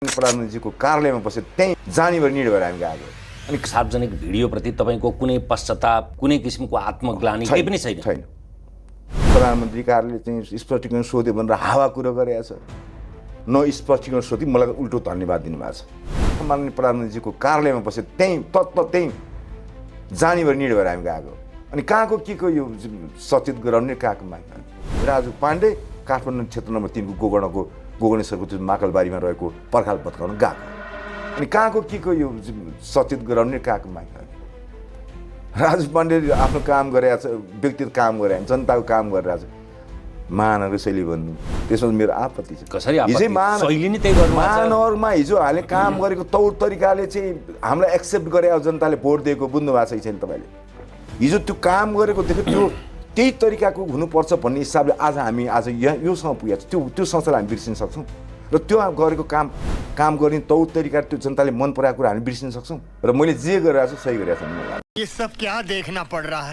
प्रधानमन्त्रीको कार्यालयमा बसेर त्यहीँ जाने गरी निर्णय भएर हामी गएको। अनि सार्वजनिक भिडियोप्रति तपाईँको कुनै पश्चाताप, कुनै किसिमको आत्मग्लानि केही पनि छैन? छैन। प्रधानमन्त्री कार्यालयले चाहिँ स्पष्टीकरण सोध्यो भनेर हावा कुरो गरेको छ। न स्पष्टीकरण सोधी मलाई उल्टो धन्यवाद दिनुभएको छ। माननीय प्रधानमन्त्रीको कार्यालयमा बसेर त्यहीँ जाने गरी निर्णय भएर हामी गएको। अनि कहाँको के को यो सचेत गराउने कहाँको माग? राजु पाण्डे काठमाडौँ क्षेत्र नम्बर 3 को गोगणेश्वरको त्यो माकलबारीमा रहेको पर्खाल पत्काउन गएको। अनि कहाँको के को यो सचेत गराउने कहाँको माग? राजु पाण्डेले आफ्नो काम गरेको छ, व्यक्तिगत काम गरेको, जनताको काम गरिरहेको छ। महानगर शैली भन्नु त्यसमा मेरो आपत्ति छ। कसरी आपत्ति? शैली नै त्यही गर्नु। महानगरमा हिजो हाले काम गरेको तौर तरिकाले चाहिँ हामीलाई एक्सेप्ट गरे जनताले भोट दिएको बुझ्नु भएको छैन तपाईँले? हिजो त्यो काम गरेको देख्यो, त्यो त्यही तरिकाको हुनुपर्छ भन्ने हिसाबले आज योसँग पुगेको छ। त्यो संस्थालाई हामी बिर्सिन सक्छौँ र त्यो गरेको काम गर्ने तौर तरिका त्यो जनताले मन पराएको कुरा हामी बिर्सिन सक्छौँ। र मैले जे गरिरहेको छु सही गरिरहेको छु। ये सब क्या देखना पड़ रहा है?